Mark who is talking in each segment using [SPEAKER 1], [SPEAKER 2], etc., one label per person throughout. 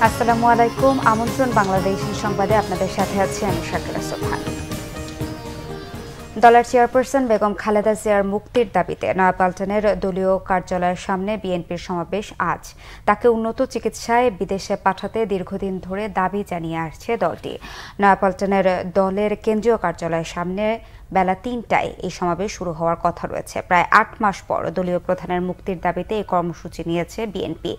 [SPEAKER 1] আসসালামু আলাইকুম। আমন্ত্রণ বাংলাদেশী সংবাদে আপনাদের সাথে আছি আমি শাকিলা সুবহান। দলের চেয়ারপারসন বেগম খালেদা জিয়ার মুক্তির দাবিতে নয়াপল্টনের দলীয় কার্যালয়ের সামনে বিএনপির সমাবেশ আজ। তাকে উন্নত চিকিৎসায় বিদেশে পাঠাতে দীর্ঘদিন ধরে দাবি জানিয়ে আসছে দলটি। নয়াপল্টনের দলের কেন্দ্রীয় কার্যালয়ের সামনে বেলা ৩টায় এই সমাবেশ শুরু হওয়ার কথা রয়েছে। প্রায় ৮ মাস পর দলীয় প্রধানের মুক্তির দাবিতে এই কর্মসূচি নিয়েছে বিএনপি।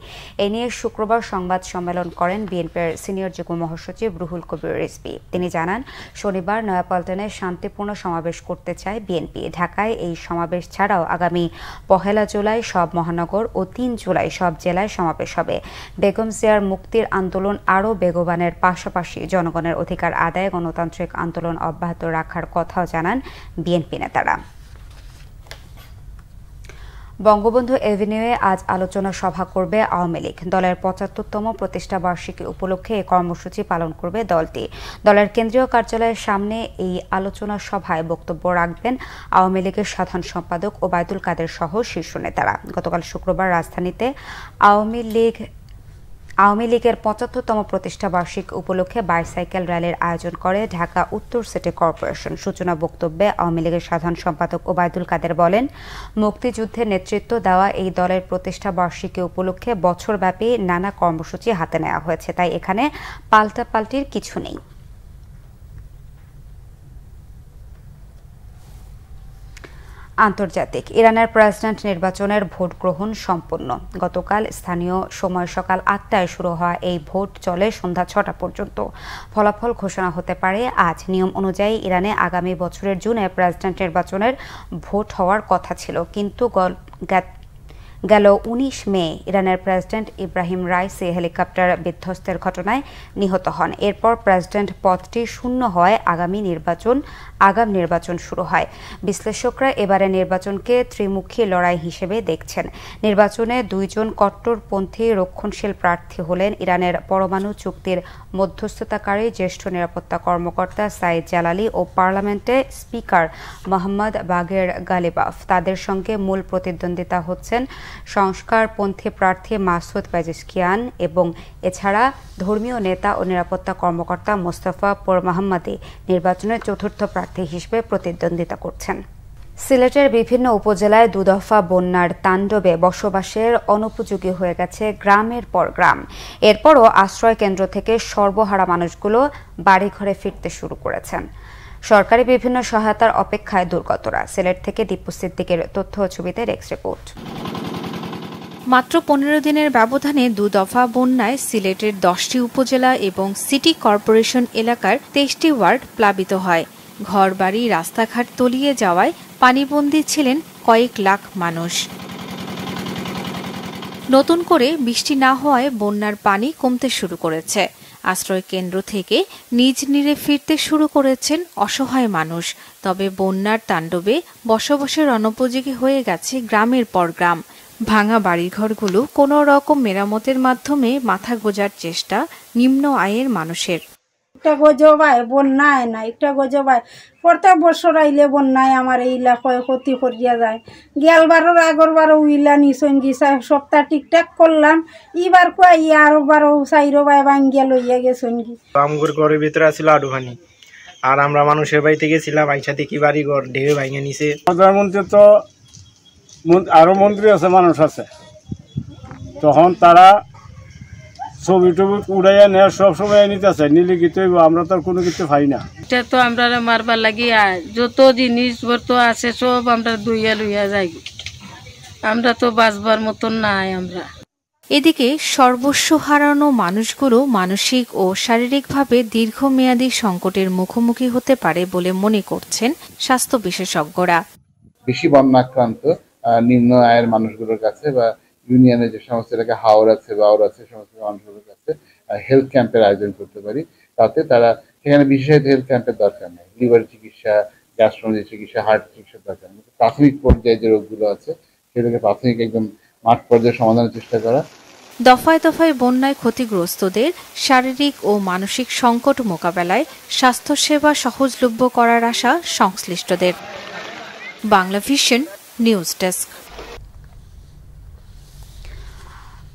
[SPEAKER 1] এ নিয়ে শুক্রবার সংবাদ সম্মেলন করেন বিএনপির সিনিয়র যুগ্ম মহাসচিব রুহুল কবির রিজভী। তিনি জানান, শনিবার নয়াপল্টনে শান্তিপূর্ণ সমাবেশ করতে চায় বিএনপি। ঢাকায় এই সমাবেশ ছাড়াও আগামী ১ জুলাই সব মহানগর ও ৩ জুলাই সব জেলায় সমাবেশ হবে। বেগম জিয়ার মুক্তির আন্দোলন আরও বেগবানের পাশাপাশি জনগণের অধিকার আদায়ে গণতান্ত্রিক আন্দোলন অব্যাহত রাখার কথাও জানান বিএনপি নেতারা। বঙ্গবন্ধু এভিনিউয়ে আজ আলোচনা সভা করবে আওয়ামী লীগ। দলের ৭৫তম প্রতিষ্ঠা বার্ষিকী উপলক্ষে এই কর্মসূচি পালন করবে দলটি। দলের কেন্দ্রীয় কার্যালয়ের সামনে এই আলোচনা সভায় বক্তব্য রাখবেন আওয়ামী লীগের সাধারণ সম্পাদক ওবায়দুল কাদের সহ শীর্ষ নেতারা। গতকাল শুক্রবার রাজধানীতে আওয়ামী লীগের ৭৫তম প্রতিষ্ঠা বার্ষিকী উপলক্ষে বাইসাইকেল র্যালির আয়োজন করে ঢাকা উত্তর সিটি কর্পোরেশন। সূচনা বক্তব্যে আওয়ামী লীগের সাধারণ সম্পাদক ওবায়দুল কাদের বলেন, মুক্তিযুদ্ধে নেতৃত্ব দেওয়া এই দলের প্রতিষ্ঠা বার্ষিকী উপলক্ষে বছরব্যাপী নানা কর্মসূচি হাতে নেওয়া হয়েছে, তাই এখানে পাল্টাপাল্টির কিছু নেই। আন্তর্জাতিক ইরানের প্রেসিডেন্ট নির্বাচনের ভোট গ্রহণ সম্পন্ন। গতকাল স্থানীয় সময় সকাল ৮টায় শুরু হওয়া এই ভোট চলে সন্ধ্যা ৬টা পর্যন্ত। ফলাফল ঘোষণা হতে পারে আজ। নিয়ম অনুযায়ী ইরানে আগামী বছরের জুনে প্রেসিডেন্ট নির্বাচনের ভোট হওয়ার কথা ছিল, কিন্তু গেল ১৯ মে ইরানের প্রেসিডেন্ট ইব্রাহিম রাইসি হেলিকপ্টার বিধ্বস্তের ঘটনায় নিহত হন। এরপর প্রেসিডেন্ট পদটি শূন্য হয় আগাম নির্বাচন শুরু হয়। বিশ্লেষকরা এবারে নির্বাচনকে ত্রিমুখী লড়াই হিসেবে দেখছেন। নির্বাচনে ২ জন কট্টরপন্থী রক্ষণশীল প্রার্থী হলেন ইরানের পরমাণু চুক্তির মধ্যস্থতাকারী জ্যেষ্ঠ নিরাপত্তা কর্মকর্তা সাইদ জালালি ও পার্লামেন্টে স্পিকার মোহাম্মদ বাগের গালিবাফ। তাদের সঙ্গে মূল প্রতিদ্বন্দ্বিতা হচ্ছেন সংস্কারপন্থী প্রার্থী মাসুদ পেজেশকিয়ান এবং এছাড়া ধর্মীয় নেতা ও নিরাপত্তা কর্মকর্তা মোস্তফা পোরমাহমাদি নির্বাচনের চতুর্থ প্রার্থী হিসেবে প্রতিদ্বন্দ্বিতা করছেন। সিলেটের বিভিন্ন উপজেলায় দুদফা বন্যার তাণ্ডবে বসবাসের অনুপযোগী হয়ে গেছে গ্রামের পর গ্রাম। এরপরও আশ্রয় কেন্দ্র থেকে সর্বহারা মানুষগুলো বাড়িঘরে ফিরতে শুরু করেছেন। সরকারি বিভিন্ন সহায়তার অপেক্ষায় দুর্গতরা। সিলেট থেকে দীপু সিদ্দিকের তথ্য ও ছবিতে ডেস্ক রিপোর্ট।
[SPEAKER 2] মাত্র ১৫ দিনের ব্যবধানে ২ দফা বন্যায় সিলেটের ১০টি উপজেলা এবং সিটি কর্পোরেশন এলাকার ২৩টি ওয়ার্ড প্লাবিত হয়। ঘরবাড়ি রাস্তাঘাট তলিয়ে যাওয়ায় পানিবন্দী ছিলেন কয়েক লাখ মানুষ। নতুন করে বৃষ্টি না হওয়ায় বন্যার পানি কমতে শুরু করেছে। আশ্রয় কেন্দ্র থেকে নিজ নিরে ফিরতে শুরু করেছেন অসহায় মানুষ। তবে বন্যার তাণ্ডবে বসবাসের অনুপযোগী হয়ে গেছে গ্রামের পর গ্রাম। ভাঙা বাড়িঘরগুলো কোনো রকম মেরামতের মাধ্যমে মাথা গোঁজার চেষ্টা নিম্ন আয়ের মানুষের।
[SPEAKER 3] একটা গজবায় বন্যায় না, একটা গজবায় প্রত্যেক বছর আইলে বন্যায় আমার এই এলাকায় ক্ষতি করিয়া যায়। গেলবারও আগরবারও উইলা নিছন গিয়েছে, সপ্তাহ ঠিকঠাক করলাম, এবার কই আরো বারো চাইরো বাই ভাঙ্গিয়া লইয়া গেছন কি।
[SPEAKER 4] আমগুর ঘরের ভিতরে আছিল আডুখানি, আর আমরা মানুষের বাড়িতে গেছিলাম, আইসা দেখি বাড়ি ঘর ঢেউ ভাঙে নিছে।
[SPEAKER 5] প্রধানমন্ত্রী তো আরো মন্ত্রী আছে, মানুষ আছে, তখন তারা ছবি টবি উড়াইয়া নেয়, সব সময় নিতেছে, নিলে কিছু আমরা তো কোনো কিছু পাই না।
[SPEAKER 6] এটা তো আমরা মারবার লাগিয়া যত জিনিসপত্র আছে সব আমরা দুইয়া লইয়া যাই, আমরা তো বাঁচবার মতন নাই আমরা।
[SPEAKER 2] এদিকে সর্বস্ব হারানো মানুষগুলো মানসিক ও শারীরিকভাবে দীর্ঘমেয়াদী সংকটের মুখোমুখি হতে পারে বলে মনে করছেন স্বাস্থ্য বিশেষজ্ঞরা।
[SPEAKER 7] বেশি বন্যাক্রান্ত নিম্ন আয়ের মানুষগুলোর কাছে বা ইউনিয়নের যে সমস্ত এলাকায় হাওর আছে বাওর আছে সমস্ত মানুষগুলোর কাছে হেলথ ক্যাম্পের আয়োজন করতে পারি, তাতে তারা সেখানে বিশেষায়িত হেলথ ক্যাম্পের দরকার নেই। লিভার চিকিৎসা, গ্যাস্ট্রোলজি চিকিৎসা, হার্ট চিকিৎসার দরকার নেই। প্রাথমিক পর্যায়ে যে রোগগুলো আছে সেগুলোকে প্রাথমিক একদম মাঠ পর্যায়ে সমাধানের চেষ্টা করা।
[SPEAKER 2] দফায় দফায় বন্যায় ক্ষতিগ্রস্তদের শারীরিক ও মানসিক সংকট মোকাবেলায় স্বাস্থ্যসেবা সহজলভ্য করার আশা সংশ্লিষ্টদের। Bangla Vision news desk.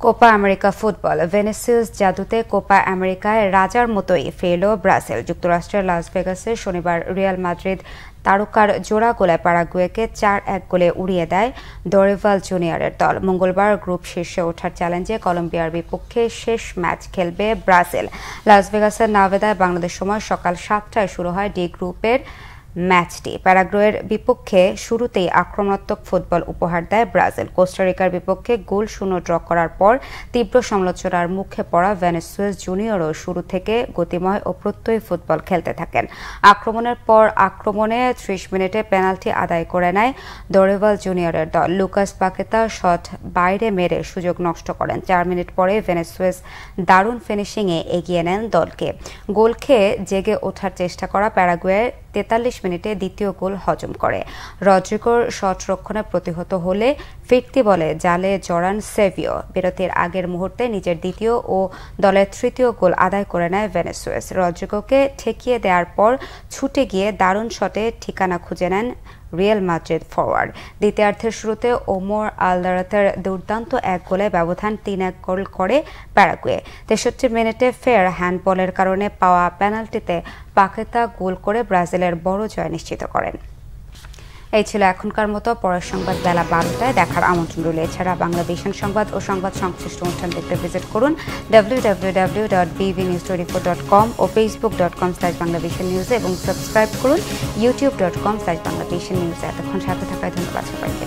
[SPEAKER 1] Copa America football Vinicius জাদুতে কোপা আমেরিকায় রাজার মতোই ফেরল ব্রাজিল। যুক্তরাষ্ট্রের লাস ভেগাসে শনিবার রিয়াল মাদ্রিদ তারকার জোড়া গোলে প্যারাগুয়েকে 4-1 গোলে উড়িয়ে দেয় দরিভাল জুনিয়রের দল। মঙ্গলবার গ্রুপ শীর্ষে ওঠার চ্যালেঞ্জে কলম্বিয়ার বিপক্ষে শেষ ম্যাচ খেলবে ব্রাজিল। লাস ভেগাসের নাভেদায় বাংলাদেশ সময় সকাল 7টায় শুরু হয় ডি গ্রুপের ম্যাচটি। প্যারাগুয়ের বিপক্ষে শুরুতেই আক্রমণাত্মক ফুটবল উপহার দেয় ব্রাজিল। কোস্টারিকার বিপক্ষে 0-0 ড্র করার পর তীব্র সমালোচনার মুখে পড়া ভেনিসিয়াস জুনিয়রও শুরু থেকে গতিময় ও প্রত্যয়ী ফুটবল খেলতে থাকেন। আক্রমণের পর আক্রমণে 30 মিনিটে পেনাল্টি আদায় করে নেয় দরিভাল জুনিয়রের দল। লুকাস পাকেতা শট বাইরে মেরে সুযোগ নষ্ট করেন। 4 মিনিট পরে ভেনিসিয়াস দারুণ ফিনিশিংয়ে এগিয়ে নেন দলকে। গোল খেয়ে জেগে ওঠার চেষ্টা করা প্যারাগুয়ে 43 মিনিটে দ্বিতীয় গোল হজম করে। রদ্রিগোর শট রক্ষণে প্রতিহত হলে ফিরতি বলে জালে জড়ান সেভিও। বিরতির আগের মুহূর্তে নিজের দ্বিতীয় ও দলের তৃতীয় গোল আদায় করে নেয় ভেনিসিয়াস। রদ্রিগোকে ঠেকিয়ে দেওয়ার পর ছুটে গিয়ে দারুণ শটে ঠিকানা খুঁজে নেন রিয়াল মাদ্রিদ ফরওয়ার্ড। দ্বিতীয়ার্ধের শুরুতে ওমর আলদারাতের দুর্দান্ত 1 গোলে ব্যবধান 3-1 গোল করে প্যারাগুয়ে। 63 মিনিটে ফেয়ার হ্যান্ডবলের কারণে পাওয়া পেনাল্টিতে পাকেতা গোল করে ব্রাজিলের বড় জয় নিশ্চিত করেন। এই ছিল এখনকার মতো। পরের সংবাদ বেলা 12টায় দেখার আমন্ত্রণ রইল। এছাড়া বাংলা ভিশন সংবাদ ও সংবাদ সংশ্লিষ্ট অনুষ্ঠান দেখতে ভিজিট করুন www.bvnews24.com ও facebook.com/banglavisionnews এবং সাবস্ক্রাইব করুন youtube.com/banglavisionnews। এতক্ষণ সাথে থাকায় ধন্যবাদ সবাইকে।